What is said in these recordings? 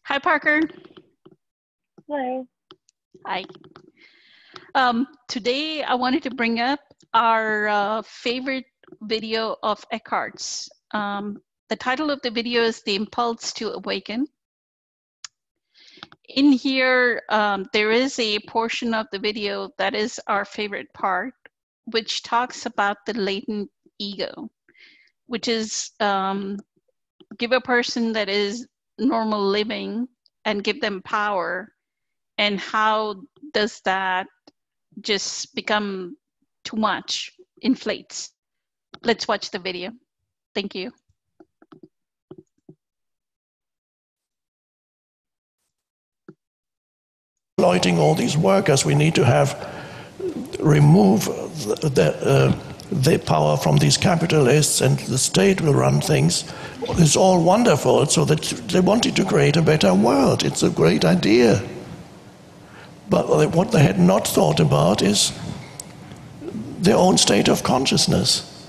Hi, Parker. Hello. Hi. Today, I wanted to bring up our favorite video of Eckhart's. The title of the video is The Impulse to Awaken. In here, there is a portion of the video that is our favorite part, which talks about the latent ego, which is give a person that is normal living and give them power. And how does that just become too much, inflates? Let's watch the video. Thank you. Exploiting all these workers, we need to remove the power from these capitalists, and the state will run things. It's all wonderful, so that they wanted to create a better world. It's a great idea. But what they had not thought about is their own state of consciousness.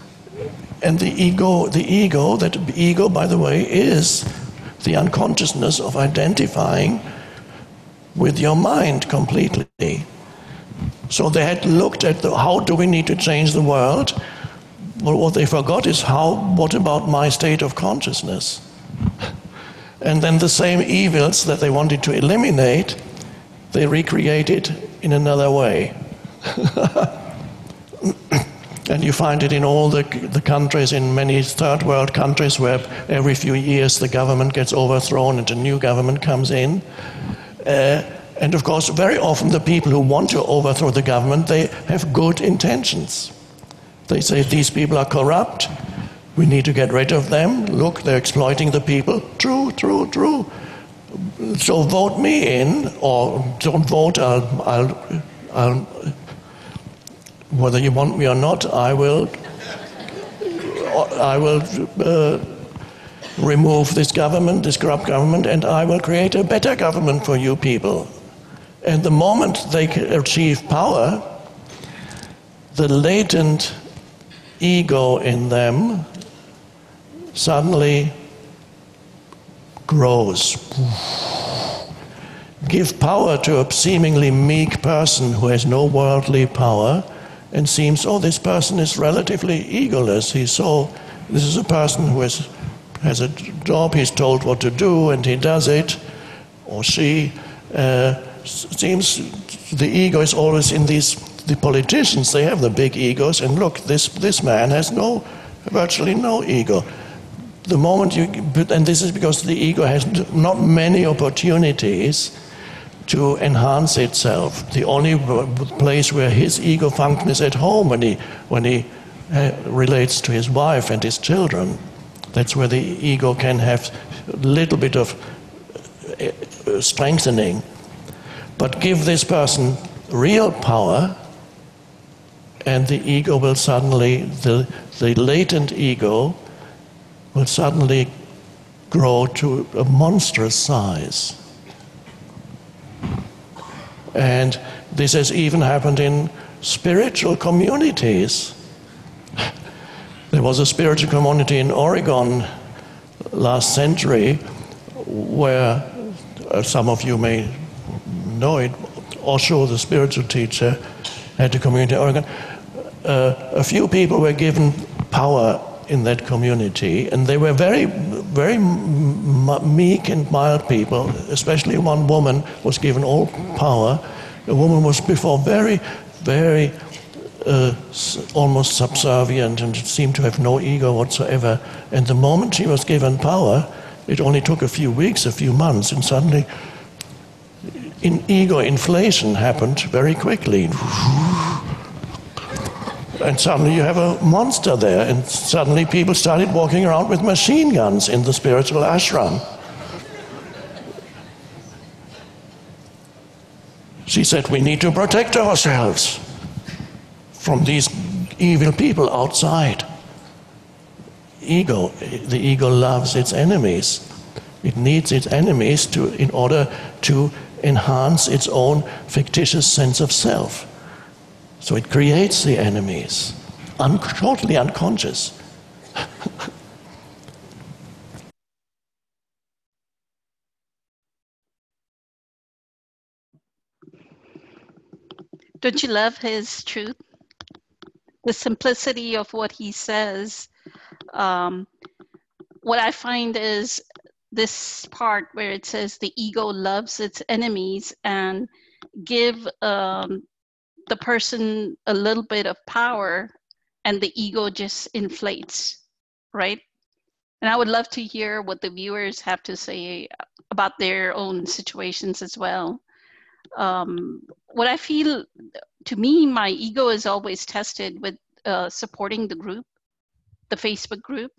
And the ego, by the way, is the unconsciousness of identifying with your mind completely. So they had looked at how do we need to change the world? Well, what they forgot is what about my state of consciousness? And then the same evils that they wanted to eliminate, they recreated in another way. And you find it in all the countries, in many third world countries, where every few years the government gets overthrown and a new government comes in. And of course, very often the people who want to overthrow the government, they have good intentions. They say, these people are corrupt, we need to get rid of them. Look, they're exploiting the people. True, true, true. So vote me in, or don't vote, I'll whether you want me or not, I will remove this government, this corrupt government, and I will create a better government for you people. And the moment they achieve power, the latent ego in them suddenly grows. Give power to a seemingly meek person who has no worldly power, and seems, oh, this person is relatively egoless. This is a person who has a job, he's told what to do, and he does it, or she. Seems the ego is always in the politicians, they have the big egos, and look, this man has virtually no ego. The moment and this is because the ego has not many opportunities to enhance itself. The only place where his ego functions is at home, when he relates to his wife and his children. That's where the ego can have a little bit of strengthening. But give this person real power, and the ego will suddenly, the latent ego will suddenly grow to a monstrous size. And this has even happened in spiritual communities. There was a spiritual community in Oregon last century where some of you may know it. Osho, the spiritual teacher, had a community in Oregon. A few people were given power in that community, and they were very, very meek and mild people. Especially one woman was given all power. A woman was before very, very almost subservient and seemed to have no ego whatsoever. And the moment she was given power, it only took a few weeks, a few months, and suddenly ego inflation happened very quickly. And suddenly you have a monster there, and suddenly people started walking around with machine guns in the spiritual ashram. She said, we need to protect ourselves from these evil people outside. The ego loves its enemies. It needs its enemies in order to enhance its own fictitious sense of self. So it creates the enemies, totally unconscious. Don't you love his truth? The simplicity of what he says. What I find is this part where it says the ego loves its enemies, and give the person a little bit of power and the ego just inflates, right? And I would love to hear what the viewers have to say about their own situations as well. What I feel, to me, my ego is always tested with supporting the group, the Facebook group,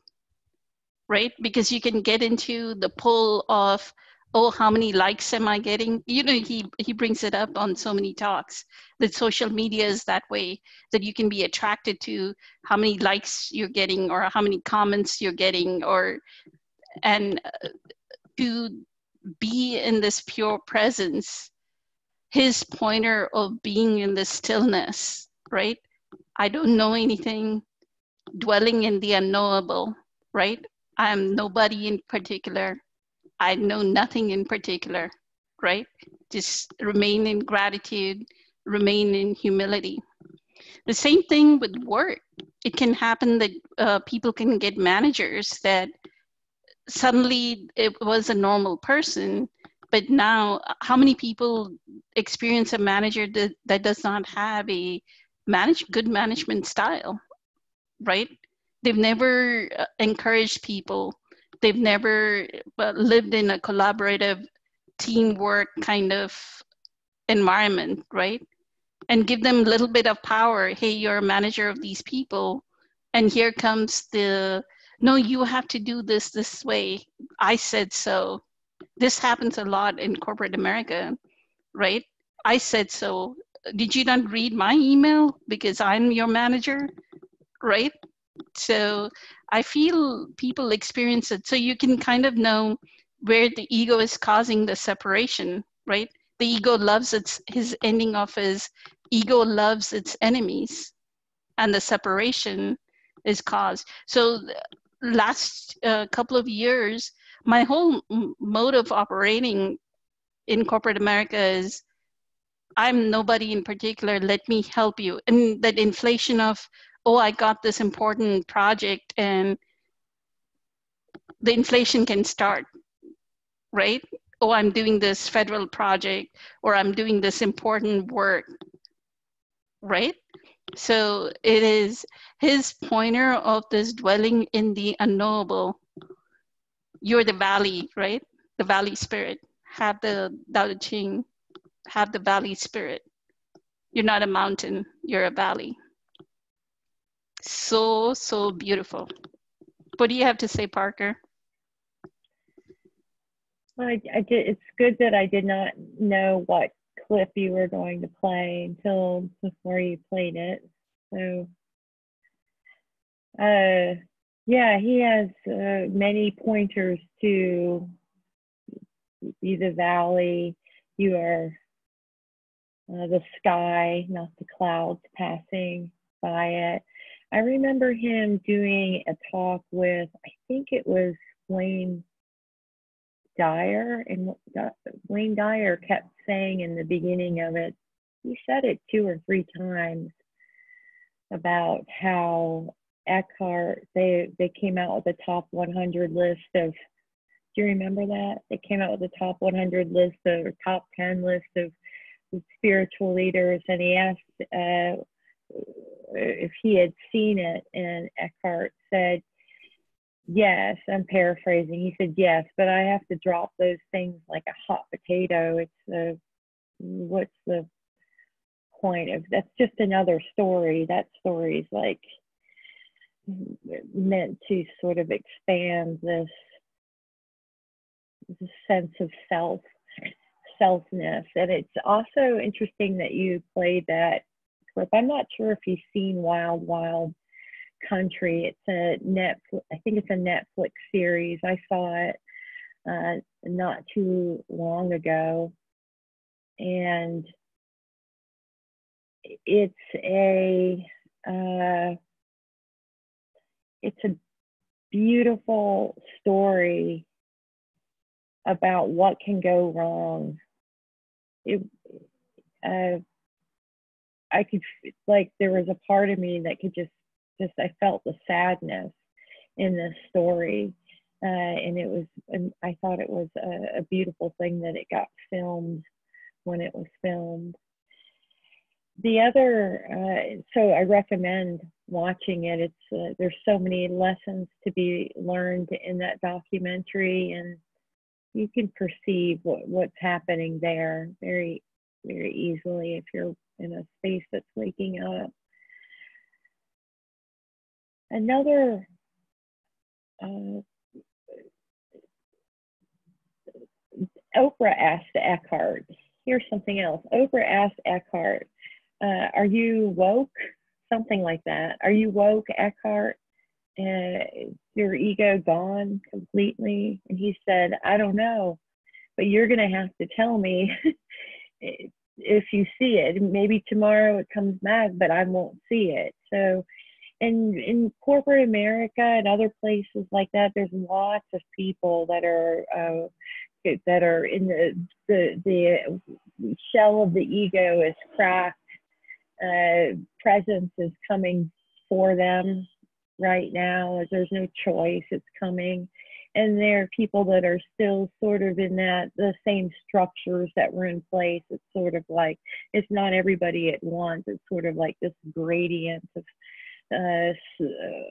right? Because you can get into the pull of, oh, how many likes am I getting? You know, he brings it up on so many talks that social media is that way, that you can be attracted to how many likes you're getting or how many comments you're getting, and to be in this pure presence, his pointer of being in the stillness, right? I don't know anything, dwelling in the unknowable, right? I'm nobody in particular. I know nothing in particular, right? Just remain in gratitude, remain in humility. The same thing with work. It can happen that people can get managers that suddenly it was a normal person, but now how many people experience a manager that does not have a good management style, right? They've never encouraged people. They've never lived in a collaborative teamwork kind of environment, right? And give them a little bit of power. Hey, you're a manager of these people. And here comes no, you have to do this way. I said so. This happens a lot in corporate America, right? I said so. Did you not read my email because I'm your manager, right? So I feel people experience it. So you can kind of know where the ego is causing the separation, right? The ego loves his ending of his ego loves its enemies, and the separation is caused. So last couple of years, my whole mode of operating in corporate America is, I'm nobody in particular, let me help you. And that inflation of, oh, I got this important project, and the inflation can start, right? Oh, I'm doing this federal project, or I'm doing this important work, right? So it is his pointer of this dwelling in the unknowable. You're the valley, right? The valley spirit. Have the Tao Te Ching, have the valley spirit. You're not a mountain, you're a valley. So, so beautiful. What do you have to say, Parker? It's good that I did not know what clip you were going to play until before you played it. So, yeah, he has many pointers to be the valley. You are the sky, not the clouds passing by it. I remember him doing a talk with, I think it was Wayne Dyer, and Wayne Dyer kept saying in the beginning of it, he said it 2 or 3 times, about how Eckhart, they came out with a top 100 list of, do you remember that? They came out with a top 100 list or top 10 list of spiritual leaders, and he asked if he had seen it, and Eckhart said, yes, I'm paraphrasing. He said, yes, but I have to drop those things like a hot potato. It's what's the point of, that's just another story. That story is like meant to sort of expand this sense of selfness. And it's also interesting that you played that clip. I'm not sure if you've seen Wild Wild Country. It's a Netflix, I think it's a Netflix series. I saw it not too long ago, and it's a beautiful story about what can go wrong. I could, like, there was a part of me that could just I felt the sadness in this story. And it was, and I thought it was a beautiful thing that it got filmed when it was filmed. The other, so I recommend watching it. It's there's so many lessons to be learned in that documentary, and you can perceive what's happening there very, very easily if you're in a space that's waking up. Another Oprah asked Eckhart, here's something else. Oprah asked Eckhart, are you woke? Something like that. Are you woke, Eckhart? Your ego gone completely? And he said, I don't know, but you're going to have to tell me if you see it. Maybe tomorrow it comes back, but I won't see it. So in corporate America and other places like that, there's lots of people that are in the shell of the ego is cracked. Presence is coming for them right now. There's no choice, it's coming. And there are people that are still sort of in the same structures that were in place. It's sort of like, it's not everybody at once. It's sort of like this gradient of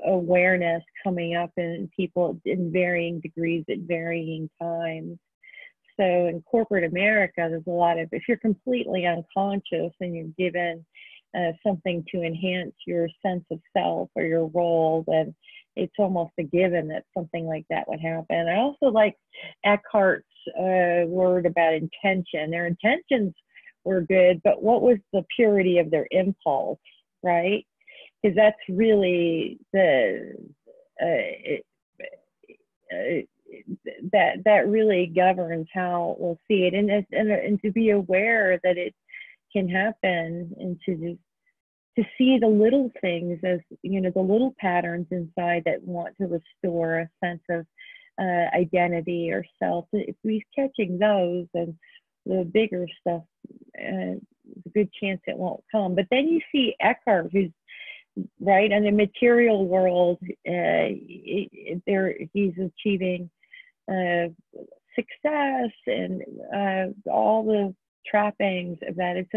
awareness coming up in people in varying degrees at varying times. So in corporate America, there's a lot of, if you're completely unconscious and you're given something to enhance your sense of self or your role, then it's almost a given that something like that would happen. I also like Eckhart's word about intention. Their intentions were good, but what was the purity of their impulse, right? Because that's really that really governs how we'll see it, and to be aware that it can happen, and to see the little things as, you know, the little patterns inside that want to restore a sense of identity or self. If we're catching those, and the bigger stuff, there's a good chance it won't come. But then you see Eckhart, who's right in the material world, he's achieving success and all the trappings of that. It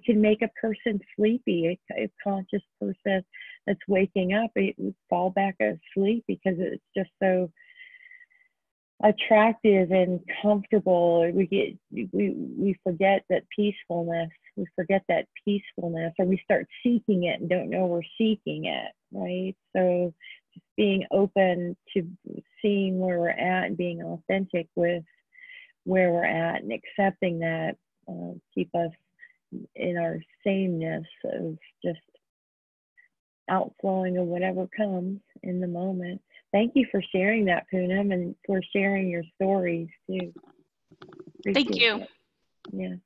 can make a person sleepy. A conscious person that's waking up, it would fall back asleep because it's just so attractive and comfortable. We forget that peacefulness. We forget that peacefulness, or we start seeking it and don't know we're seeking it, right? So just being open to seeing where we're at and being authentic with where we're at and accepting that keep us in our sameness of just outflowing of whatever comes in the moment. Thank you for sharing that, Poonam, and for sharing your stories too. Thank you. It. Yeah.